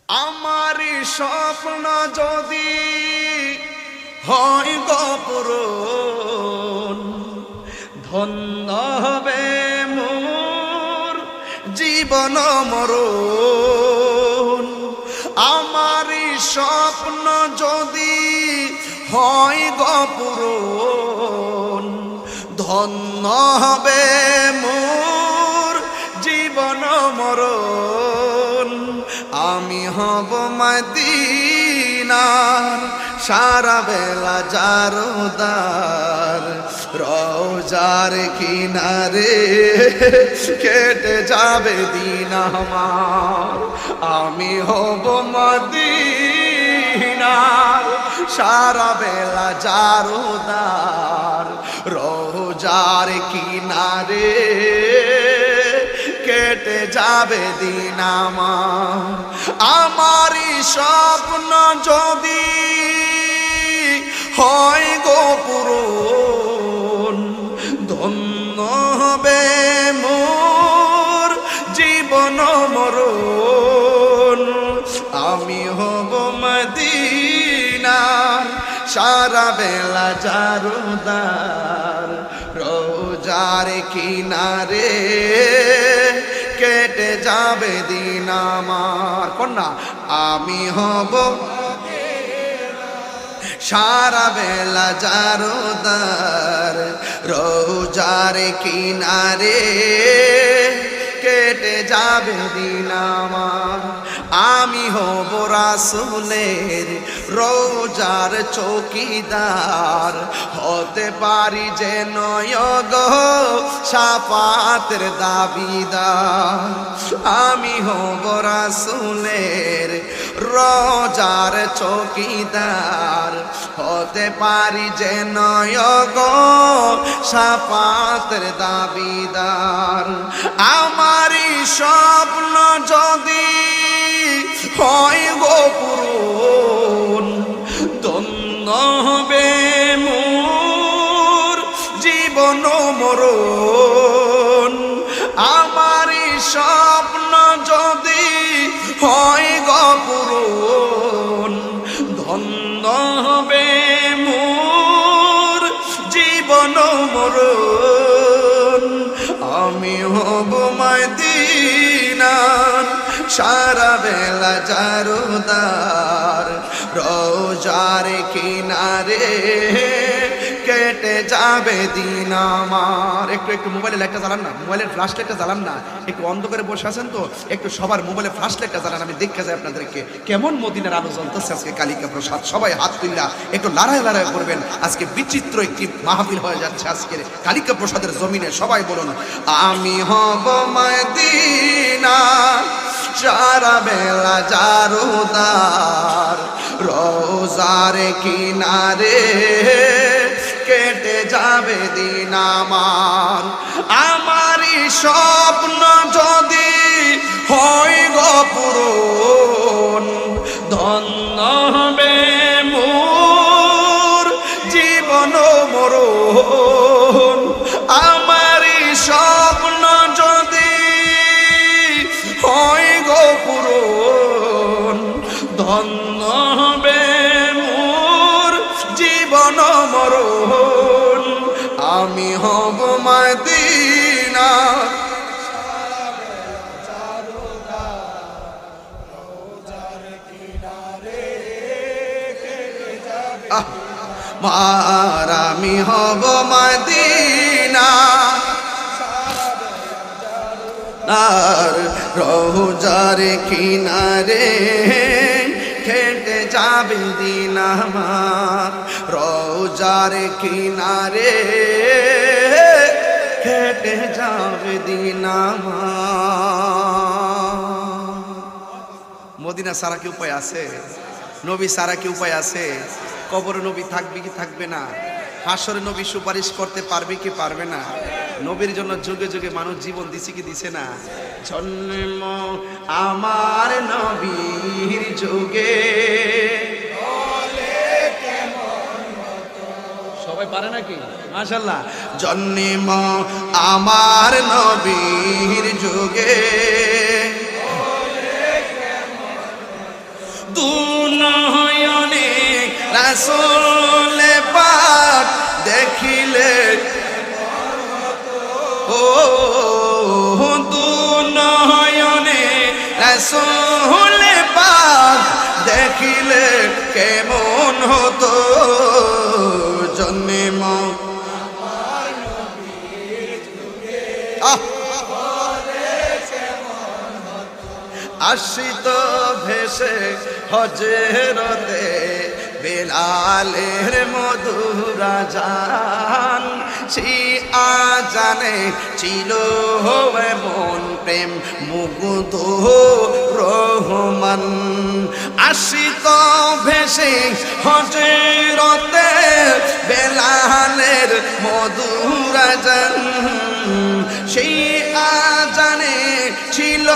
আমারি স্বপ্ন যদি হয় গপুরন, ধন্য হবে মোর জীবন মরণ। আমারি স্বপ্ন যদি হয় গপুরন, ধন্য হবে মোর জীবন মরণ। আমি হব মদিনার সারা বেলা জারদার, রওজার কিনারে কেটে যাবে দিন আমার। আমি হব মদিনার সারা বেলা জারদার, রওজার কিনারে কেটে যাবে দিন আমার। আমারই স্বপ্ন যদি হয় গপুরন, ধন্য হবে মোর জীবন মরণ। আমি হব মদিনার সারা বেলা জারদার, রওজার কিনারে কেটে যাবে দিন আমার। কন্যা আমি হব সারা বেলা জারদার, রওজার কিনারে কেটে যাবে দিন আমার। আমি হব রাসূলের রওজার চৌকিদার, হতে পারি যে নয়গ শাফাতের দাবিদার। আমি হব রাসূলের রওজার চৌকিদার, হতে পারি যে নয়গ শাফাতের দাবিদার। আমারই স্বপ্ন যদি হয় গপুরন, ধন্য হবে মোর জীবন মরণ। আমারই স্বপ্ন যদি হয় গপুরন, ধন্য হবে মোর জীবন মরণ। আমি হব মদিনার সারা বেলা জারদার, রওজার কিনারে কেটে যাবে দিন আমার। একটু মোবাইলে লাইটটা জ্বালান না, মোবাইলের ফ্ল্যাশ লাইটটা জ্বালান না। একটু অন্ধকারে বসে আছেন তো, একটু সবার মোবাইলে ফ্ল্যাশ লাইটটা জ্বালান, আমি দেখতে যাই আপনাদেরকে কেমন মদিনার আলো জ্বলতেছে আজকে কালিকা প্রসাদ। সবাই হাত তুললা একটু লড়াই লড়াই করবেন। আজকে বিচিত্র একটি মাহফিল হয়ে যাচ্ছে আজকের কালিকা প্রসাদের জমিনে। সবাই বলুন আমি হব মদিনা সারা বেলা জারদার, রওজার কিনারে কেটে যাবে দিন আমার। আমারই স্বপ্ন যদি হয় গপুরন, ধন্য হবে মোর জীবন মরণ। আমারই স্বপ্ন যদি হয় গপুরন, ধন্য হবে মোর জীবন মরণ। আমি হব মদিনা মার, আমি হব মদিনা আর রওজার কিনারে কেটে যাবে দিন আমার। রওজার কিনারে কেটে যাবে দিন আমার। মদিনা সারা কি উপায় আছে? নবী সারা কি উপায় আছে? কবরে নবী থাকবে কি থাকবে না? হাসরে নবী সুপারিশ করতে পারবে কি পারবে না? নবীর জন্য যুগে যুগে মানুষ জীবন দিছে কি দিছে না? জন্ম আমার নবীর যুগে, সবাই পারে নাকি? মাশাআল্লাহ। জন্ম আমার নবীর যুগে, দু নয়নে রাসূল পাক দেখিলে ও দু নয়নে রাসূল পাক দেখিলে কেমন হতো জন্ম আসিত ভেসে হজরতে বেলালের মধুর আজান সেই আজানে ছিল এমন প্রেম মুগ্ধ রহমান আসিত ভেসে হজরতে বেলালের মধুর আজান সেই আজানে ছিল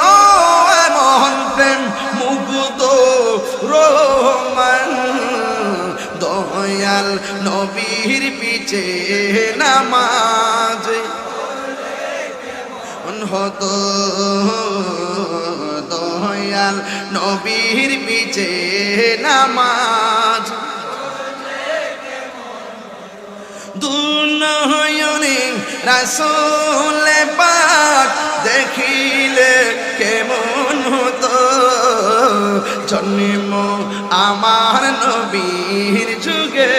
এমন প্রেম মুগ্ধ রহমান দয়াল নবীর পিছে নামাজ হতো দয়াল নবীর পিছে নামাজ দু নয়নে রাসূল পাক দেখিলে কেমন হতো জন্ম আমার নবীর যুগে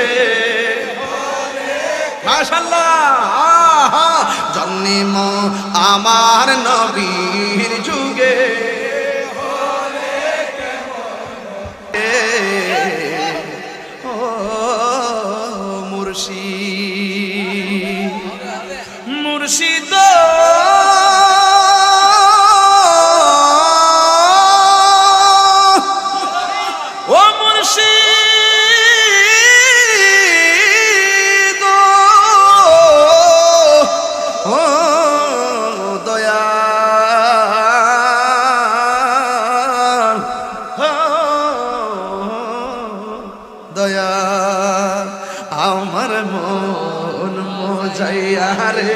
মাশাআল্লাহ জন্ম আমার নবীর যুগে ও মুর্শিদ মুর্শিদ ও মুর্শিদ ও দয়াল দয়া আমার মন মজাইয়া রে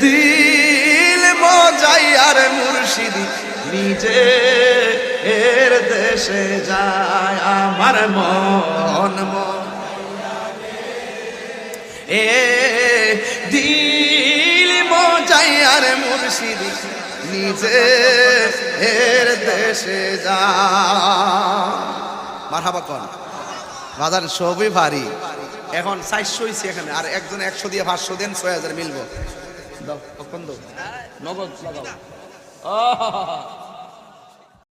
দিল মজাইয়ার মুর্শিদ নিজে এর দেশে যায় আমার মন এ দিল মজাইয়ার মুর্শিদ নিজে এর দেশে যায় মারহাবা কোন বাজার সবই ভারী এখন 400 হইছে এখানে আর একজন 100 দিয়ে 500 দেন 6000 মিলবো দাও কখন দাও নগদ লাগাও